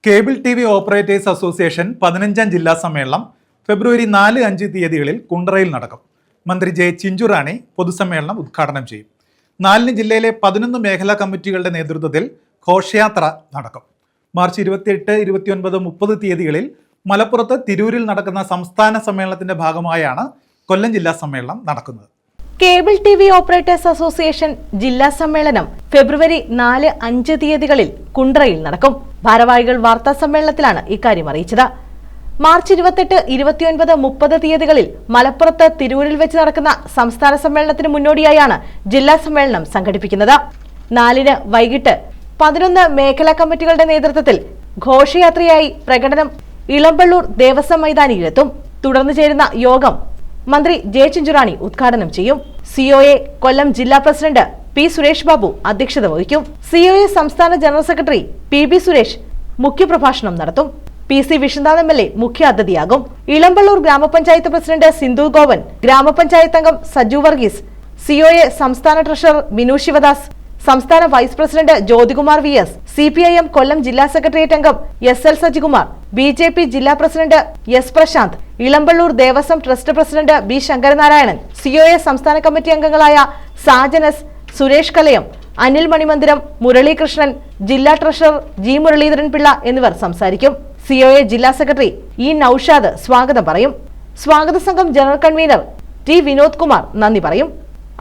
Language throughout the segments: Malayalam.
കേബിൾ TV ഓപ്പറേറ്റേഴ്സ് അസോസിയേഷൻ 15ാം ജില്ലാ സമ്മേളനം ഫെബ്രുവരി 4-5 തീയതികളിൽ കുണ്ടറയിൽ നടക്കും. മന്ത്രി ജെ ചിഞ്ചുറാണി പൊതുസമ്മേളനം ഉദ്ഘാടനം ചെയ്യും. 4 ജില്ലയിലെ 11 മേഖലാ കമ്മിറ്റികളുടെ നേതൃത്വത്തിൽ ഘോഷയാത്ര നടക്കും. മാർച്ച് 28, 29, 30 തീയതികളിൽ മലപ്പുറത്ത് തിരൂരിൽ നടക്കുന്ന സംസ്ഥാന സമ്മേളനത്തിന്റെ ഭാഗമായാണ് കൊല്ലം ജില്ലാ സമ്മേളനം നടക്കുന്നത്. കേബിൾ TV ഓപ്പറേറ്റേഴ്സ് അസോസിയേഷൻ ജില്ലാ സമ്മേളനം ഫെബ്രുവരി 4-5 തീയതികളിൽ കുണ്ടറയിൽ നടക്കും. ഭാരവാഹികൾ വാർത്താ സമ്മേളനത്തിലാണ് ഇക്കാര്യം അറിയിച്ചത്. മാർച്ച് 28, 29, 30 തീയതികളിൽ മലപ്പുറത്ത് തിരൂരിൽ വെച്ച് നടക്കുന്ന സംസ്ഥാന സമ്മേളനത്തിന് മുന്നോടിയായാണ് ജില്ലാ സമ്മേളനം സംഘടിപ്പിക്കുന്നത്. 4-ന് വൈകിട്ട് 11 മേഖലാ കമ്മിറ്റികളുടെ നേതൃത്വത്തിൽ ഘോഷയാത്രയായി പ്രകടനം ഇളമ്പള്ളൂർ ദേവസ്വം മൈതാനിയിലെത്തും. തുടർന്ന് ചേരുന്ന യോഗം മന്ത്രി ജെ ചിഞ്ചുറാണി ഉദ്ഘാടനം ചെയ്യും. COA കൊല്ലം ജില്ലാ പ്രസിഡന്റ് പി സുരേഷ് ബാബു അധ്യക്ഷത വഹിക്കും. COA സംസ്ഥാന ജനറൽ സെക്രട്ടറി PB സുരേഷ് മുഖ്യപ്രഭാഷണം നടത്തും. PC വിഷ്ണുനാഥ് MLA മുഖ്യ അതിഥിയാകും. ഇളമ്പള്ളൂർ ഗ്രാമപഞ്ചായത്ത് പ്രസിഡന്റ് സിന്ധു ഗോവൻ, ഗ്രാമപഞ്ചായത്ത് അംഗം സജു വർഗീസ്, COA സംസ്ഥാന ട്രഷറർ ബിനു ശിവദാസ്, സംസ്ഥാന vice president Jyothikumar VS, CPIM Kollam ജില്ലാ സെക്രട്ടേറിയറ്റ് അംഗം SL സജികുമാർ, BJP ജില്ലാ president S Prashanth, Elampalloor Devaswom trust president B Sankaranarayanan, COA സംസ്ഥാന കമ്മിറ്റി അംഗങ്ങളായ സാജനസ്, സുരേഷ് കലയം, അനിൽ മണിമന്ദിരം, മുരളീകൃഷ്ണൻ, ജില്ലാ ട്രഷറർ G മുരളീധരൻ പിള്ള എന്നിവർ സംസാരിക്കും. COA ജില്ലാ സെക്രട്ടറി E നൌഷാദ് സ്വാഗതം പറയും. സ്വാഗത സംഘം general convener T Vinod Kumar നന്ദി പറയും.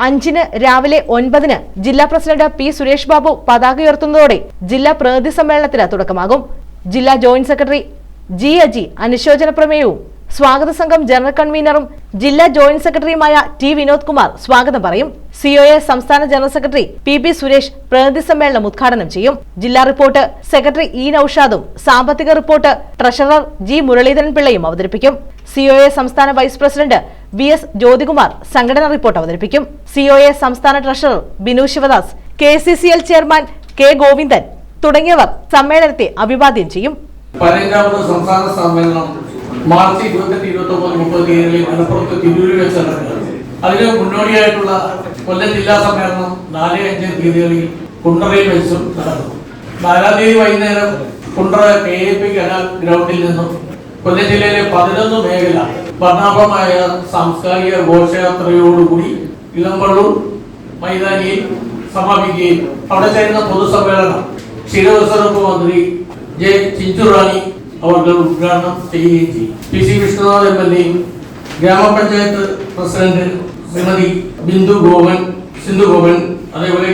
5-ന് രാവിലെ 9-ന് ജില്ലാ പ്രസിഡന്റ് P സുരേഷ് ബാബു പതാക ഉയർത്തുന്നതോടെ ജില്ലാ പ്രതിനിധി സമ്മേളനത്തിന് തുടക്കമാകും. ജില്ലാ ജോയിന്റ് സെക്രട്ടറി G അജി അനുശോചന പ്രമേയവും സ്വാഗത സംഘം ജനറൽ കൺവീനറും ജില്ലാ ജോയിന്റ് സെക്രട്ടറിയുമായ T വിനോദ് കുമാർ സ്വാഗതം പറയും. COA സംസ്ഥാന ജനറൽ സെക്രട്ടറി PB സുരേഷ് പ്രതിനിധി സമ്മേളനം ഉദ്ഘാടനം ചെയ്യും. ജില്ലാ റിപ്പോർട്ട് സെക്രട്ടറി E നൌഷാദും സാമ്പത്തിക റിപ്പോർട്ട് ട്രഷറർ G മുരളീധരൻ പിള്ളയും അവതരിപ്പിക്കും. COA സംസ്ഥാന വൈസ് പ്രസിഡന്റ് VS ജ്യോതികുമാർ സംഘടന റിപ്പോർട്ട് അവതരിപ്പിക്കും. COA സംസ്ഥാന treasurer Binu Sivadas, KCCL chairman K Govindan തുടങ്ങിയവർ സമ്മേളനത്തെ അഭിവാദ്യം ചെയ്യും. 15ാമത് സംസ്ഥാന സമ്മേളനം മാർച്ച് 28, 29, 30 തീയതികളിൽ മലപ്പുറത്ത് തിരൂരിൽ വെച്ച് നടക്കുന്നത്. അതിന് മുന്നോടിയായിട്ടുള്ള കൊല്ലം ജില്ലാ സമ്മേളനം 4-5 തീയതികളിൽ കുണ്ടറയിൽ വെച്ചും നടക്കും. 4-ാം തീയതി വൈകുന്നേരം കുണ്ടറ KAP കനാൽ ഗ്രൗണ്ടിൽ നിന്നും കൊല്ലം ജില്ലയിലെ 11 മേഖല വർണ്ണാഭമായ സാംസ്കാരിക ഘോഷയാത്രയോടുകൂടി ഇളമ്പള്ളൂർ മൈതാനിയിൽ സമാപിക്കുകയും അവിടെ ചേരുന്ന പൊതുസമ്മേളനം ക്ഷീരവസ്തുവകുപ്പ് മന്ത്രി ജെ ചിഞ്ചുറാണി അവർ ഉദ്ഘാടനം ചെയ്യുകയും ചെയ്യും. PC വിഷ്ണുനാഥ് MLA, ഗ്രാമപഞ്ചായത്ത് പ്രസിഡന്റ് ശ്രീമതി സിന്ധു ഗോവൻ, അതേപോലെ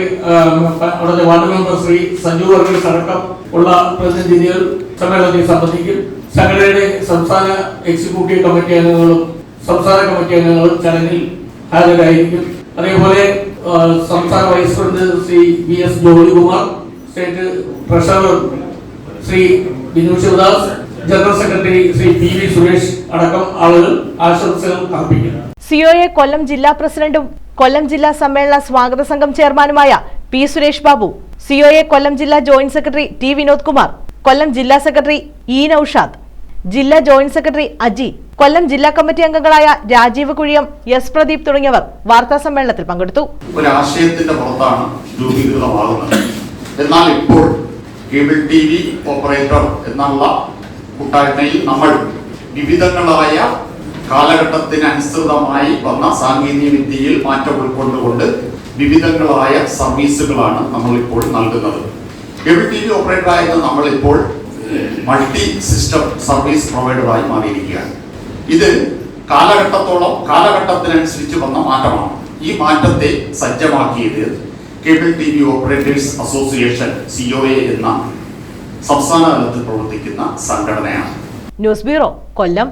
അവിടുത്തെ വാർഡ് മെമ്പർ ശ്രീ സജു വർഗീസ് അടക്കം ഉള്ള പ്രതിനിധികൾ സമ്മേളനത്തിൽ സംബന്ധിക്കും. സംഘടനയുടെ സംസ്ഥാന എക്സിക്യൂട്ടീവ് കമ്മിറ്റി അംഗങ്ങളും സംസ്ഥാന കമ്മിറ്റി അംഗങ്ങളും ചടങ്ങിൽ ഹാജരായിരിക്കും. അതേപോലെ സംസ്ഥാന vice president Shri VS Jyothikumar, state treasurer Shri Binu Sivadas, general secretary Shri PB Suresh അടക്കം ആളുകൾ ആശംസകൾ അർപ്പിക്കും. COA കൊല്ലം ജില്ലാ പ്രസിഡന്റും കൊല്ലം ജില്ലാ സമ്മേളന സ്വാഗത സംഘം ചെയർമാനുമായ P സുരേഷ് ബാബു, COA കൊല്ലം ജില്ലാ joint secretary T Vinod Kumar, Kollam ജില്ലാ സെക്രട്ടറി E നൌഷാദ്, ജില്ലാ ജോയിന്റ് സെക്രട്ടറി അജി, കൊല്ലം ജില്ലാ കമ്മിറ്റി അംഗങ്ങളായ രാജീവ് കുഴിയം, S പ്രദീപ് തുടങ്ങിയവർ വാർത്താ സമ്മേളനത്തിൽ പങ്കെടുത്തു. ഒരു ആശയത്തിന്റെ പുറത്താണ് രൂപീകൃതമാകുന്നത്. എന്നാൽ ഇപ്പോൾ കേബിൾ TV ഓപ്പറേറ്റർ എന്നുള്ള കൂട്ടായ്മയിൽ നമ്മൾ വിവിധങ്ങളായ കാലഘട്ടത്തിനനുസൃതമായി വന്ന സാങ്കേതിക വിദ്യയിൽ മാറ്റം ഉൾക്കൊണ്ടുകൊണ്ട് വിവിധങ്ങളായ സർവീസുകളാണ് നമ്മളിപ്പോൾ നൽകുന്നത്. കേബിൾ TV ഓപ്പറേറ്ററായിരുന്ന നമ്മളിപ്പോൾ മൾട്ടി സിസ്റ്റം സർവീസ് പ്രൊവൈഡറായി മാറിയിരിക്കുകയാണ്. ഇത് കാലഘട്ടത്തിനനുസരിച്ച് വന്ന മാറ്റമാണ്. ഈ മാറ്റത്തെ സജ്ജമാക്കിയത് cable TV operators association COA എന്ന സംസ്ഥാന തലത്തിൽ പ്രവർത്തിക്കുന്ന സംഘടനയാണ്. ന്യൂസ് ബ്യൂറോ, കൊല്ലം.